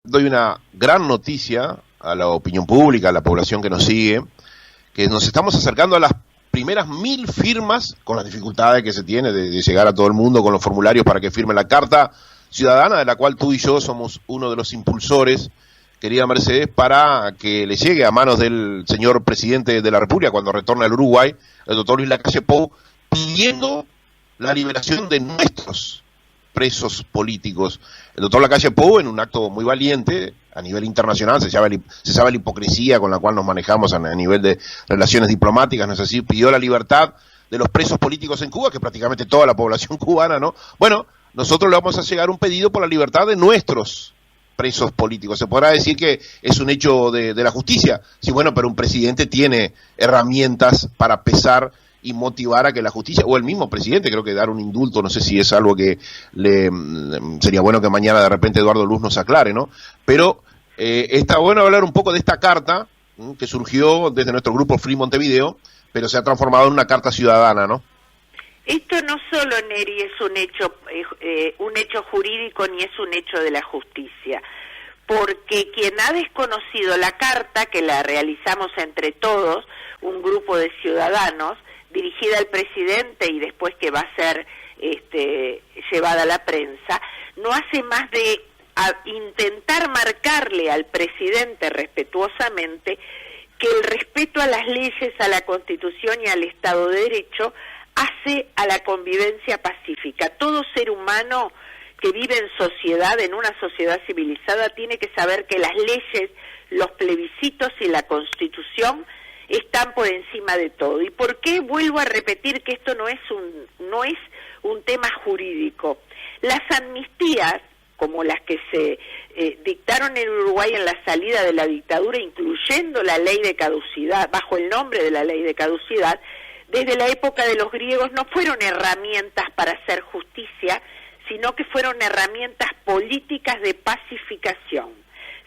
doy una gran noticia a la opinión pública, a la población que nos sigue, que nos estamos acercando a las primeras 1000 firmas, con las dificultades que se tiene de llegar a todo el mundo con los formularios para que firme la Carta Ciudadana, de la cual tú y yo somos uno de los impulsores, querida Mercedes, para que le llegue a manos del señor presidente de la República cuando retorne al Uruguay, el doctor Luis Lacalle Pou, pidiendo la liberación de nuestros presos políticos. El doctor Lacalle Pou, en un acto muy valiente a nivel internacional, se sabe la hipocresía con la cual nos manejamos a nivel de relaciones diplomáticas, ¿no es así? Pidió la libertad de los presos políticos en Cuba, que prácticamente toda la población cubana, ¿no? Bueno, nosotros le vamos a llegar un pedido por la libertad de nuestros presos políticos. Se podrá decir que es un hecho de la justicia, sí, bueno, pero un presidente tiene herramientas para pesar y motivar a que la justicia, o el mismo presidente, creo que dar un indulto, no sé si es algo que sería bueno que mañana de repente Eduardo Luz nos aclare, ¿no? Pero está bueno hablar un poco de esta carta que surgió desde nuestro grupo Free Montevideo, pero se ha transformado en una carta ciudadana, ¿no? Esto no solo, Neri, es un hecho jurídico ni es un hecho de la justicia, porque quien ha desconocido la carta, que la realizamos entre todos, un grupo de ciudadanos, dirigida al presidente y después que va a ser llevada a la prensa, no hace más de intentar marcarle al presidente respetuosamente que el respeto a las leyes, a la Constitución y al Estado de Derecho hace a la convivencia pacífica. Todo ser humano que vive en sociedad, en una sociedad civilizada, tiene que saber que las leyes, los plebiscitos y la Constitución están por encima de todo. ¿Y por qué vuelvo a repetir que esto no es un tema jurídico? Las amnistías, como las que se dictaron en Uruguay en la salida de la dictadura, incluyendo la ley de caducidad, bajo el nombre de la ley de caducidad, desde la época de los griegos no fueron herramientas para hacer justicia, sino que fueron herramientas políticas de pacificación.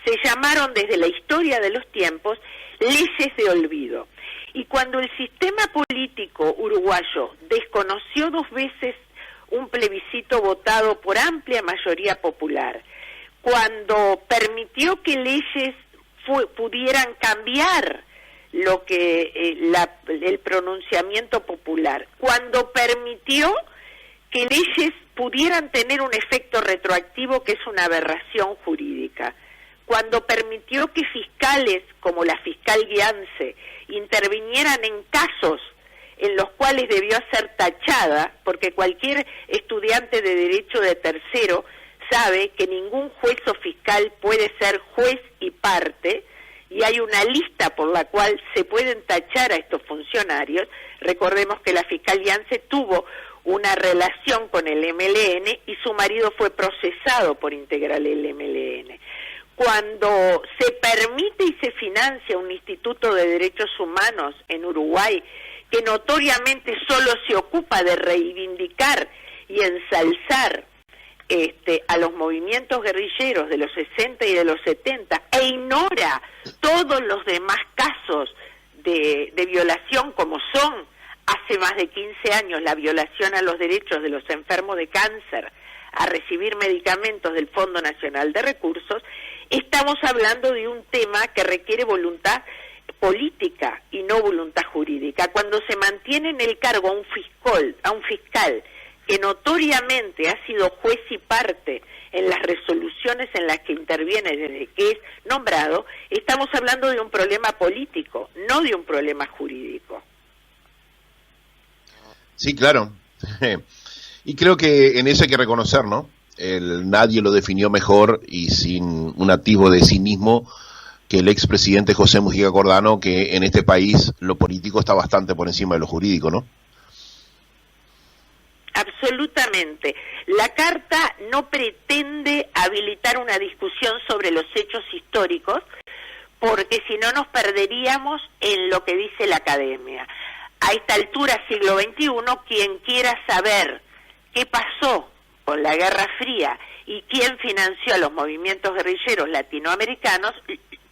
Se llamaron desde la historia de los tiempos leyes de olvido. Y cuando el sistema político uruguayo desconoció 2 veces un plebiscito votado por amplia mayoría popular, cuando permitió que leyes pudieran cambiar lo que el pronunciamiento popular, cuando permitió que leyes pudieran tener un efecto retroactivo, que es una aberración jurídica, cuando permitió que fiscales como la fiscal Guiance intervinieran en casos en los cuales debió ser tachada, porque cualquier estudiante de derecho de tercero sabe que ningún juez o fiscal puede ser juez y parte, y hay una lista por la cual se pueden tachar a estos funcionarios. Recordemos que la fiscal Guiance tuvo una relación con el MLN y su marido fue procesado por integrar el MLN. Cuando se permite y se financia un instituto de derechos humanos en Uruguay que notoriamente solo se ocupa de reivindicar y ensalzar a los movimientos guerrilleros de los 60 y de los 70 e ignora todos los demás casos de violación, como son hace más de 15 años la violación a los derechos de los enfermos de cáncer a recibir medicamentos del Fondo Nacional de Recursos, estamos hablando de un tema que requiere voluntad política y no voluntad jurídica. Cuando se mantiene en el cargo a un fiscal que notoriamente ha sido juez y parte en las resoluciones en las que interviene desde que es nombrado, estamos hablando de un problema político, no de un problema jurídico. Sí, claro. Y creo que en eso hay que reconocer, ¿no? Nadie lo definió mejor y sin un atisbo de cinismo que el expresidente José Mujica Cordano, que en este país lo político está bastante por encima de lo jurídico, ¿no? Absolutamente. La Carta no pretende habilitar una discusión sobre los hechos históricos, porque si no nos perderíamos en lo que dice la academia. A esta altura, siglo XXI, quien quiera saber qué pasó con la Guerra Fría y quién financió a los movimientos guerrilleros latinoamericanos,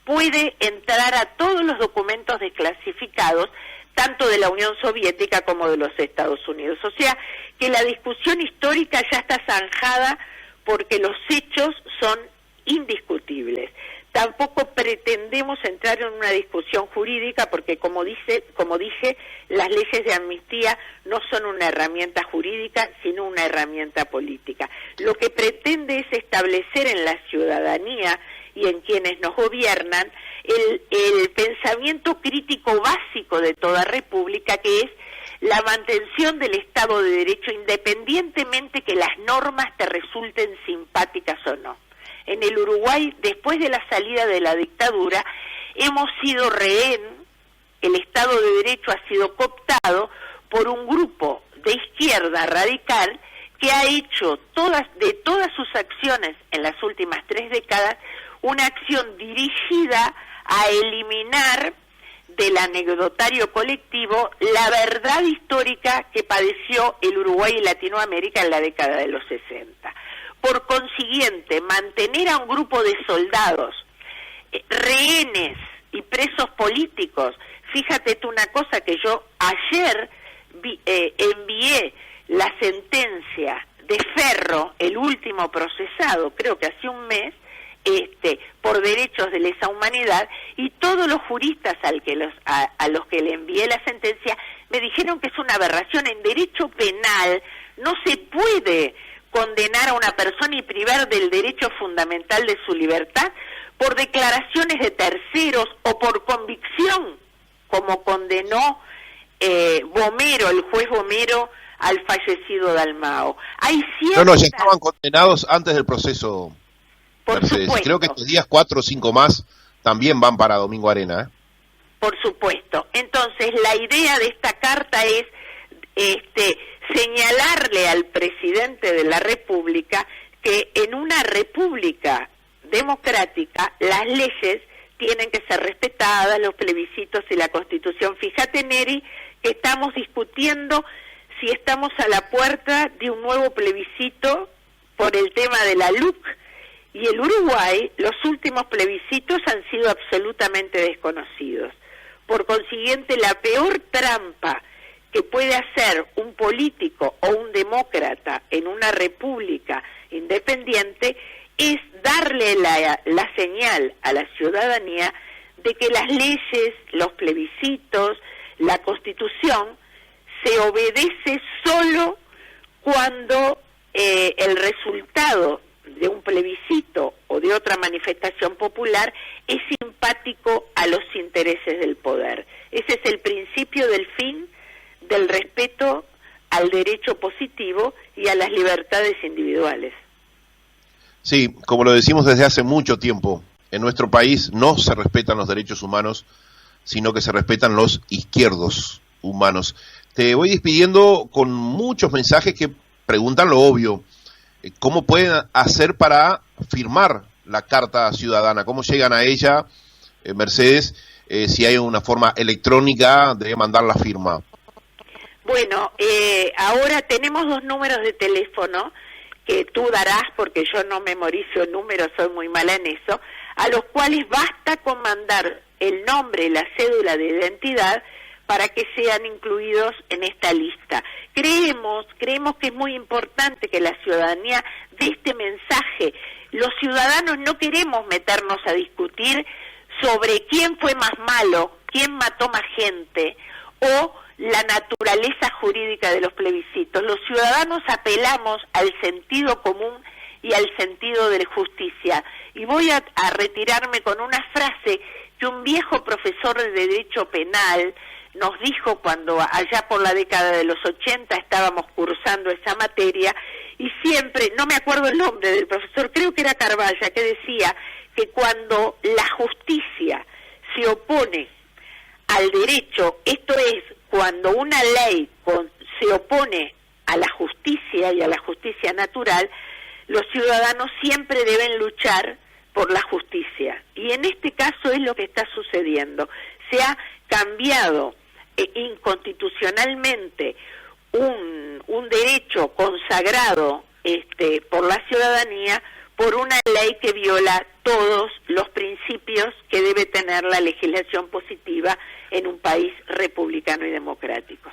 puede entrar a todos los documentos desclasificados, tanto de la Unión Soviética como de los Estados Unidos. O sea, que la discusión histórica ya está zanjada porque los hechos son indiscutibles. posibles. Tampoco pretendemos entrar en una discusión jurídica porque, como dije, las leyes de amnistía no son una herramienta jurídica, sino una herramienta política. Lo que pretende es establecer en la ciudadanía y en quienes nos gobiernan el pensamiento crítico básico de toda república, que es la mantención del Estado de Derecho, independientemente que las normas te resulten simpáticas o no. En el Uruguay, después de la salida de la dictadura, hemos sido rehén, el Estado de Derecho ha sido cooptado por un grupo de izquierda radical que ha hecho de todas sus acciones en las últimas 3 décadas una acción dirigida a eliminar del anecdotario colectivo la verdad histórica que padeció el Uruguay y Latinoamérica en la década de los 60. Por consiguiente, mantener a un grupo de soldados, rehenes y presos políticos, fíjate tú una cosa, que yo ayer envié la sentencia de Ferro, el último procesado, creo que hace un mes, por derechos de lesa humanidad, y todos los juristas a los que le envié la sentencia me dijeron que es una aberración. En derecho penal no se puede condenar a una persona y privar del derecho fundamental de su libertad por declaraciones de terceros o por convicción, como condenó Bomero, el juez Bomero, al fallecido Dalmao. Hay ciertas... No, ya estaban condenados antes del proceso, Mercedes. Creo que estos días 4 o 5 más también van para Domingo Arena, ¿eh? Por supuesto. Entonces, la idea de esta carta es señalarle al presidente de la República que en una república democrática las leyes tienen que ser respetadas, los plebiscitos y la Constitución. Fíjate, Neri, que estamos discutiendo si estamos a la puerta de un nuevo plebiscito por el tema de la LUC, y el Uruguay, los últimos plebiscitos han sido absolutamente desconocidos. Por consiguiente, la peor trampa que puede hacer un político o un demócrata en una república independiente es darle la señal a la ciudadanía de que las leyes, los plebiscitos, la Constitución se obedece solo cuando el resultado de un plebiscito o de otra manifestación popular es simpático a los intereses del poder. Ese es el principio del fin del respeto al derecho positivo y a las libertades individuales. Sí, como lo decimos desde hace mucho tiempo, en nuestro país no se respetan los derechos humanos, sino que se respetan los izquierdos humanos. Te voy despidiendo con muchos mensajes que preguntan lo obvio. ¿Cómo pueden hacer para firmar la Carta Ciudadana? ¿Cómo llegan a ella, Mercedes? Si hay una forma electrónica de mandar la firma. Bueno, ahora tenemos 2 números de teléfono que tú darás, porque yo no memorizo números, soy muy mala en eso, a los cuales basta con mandar el nombre y la cédula de identidad para que sean incluidos en esta lista. Creemos que es muy importante que la ciudadanía dé este mensaje. Los ciudadanos no queremos meternos a discutir sobre quién fue más malo, quién mató más gente, o la naturaleza jurídica de los plebiscitos. Los ciudadanos apelamos al sentido común y al sentido de la justicia. Y voy a retirarme con una frase que un viejo profesor de Derecho Penal nos dijo cuando allá por la década de los 80 estábamos cursando esa materia, y siempre, no me acuerdo el nombre del profesor, creo que era Carvalla, que decía que cuando la justicia se opone al derecho, esto es, cuando una ley se opone a la justicia y a la justicia natural, los ciudadanos siempre deben luchar por la justicia. Y en este caso es lo que está sucediendo. Se ha cambiado inconstitucionalmente un derecho consagrado por la ciudadanía por una ley que viola todos los principios que debe tener la legislación positiva en un país republicano y democrático.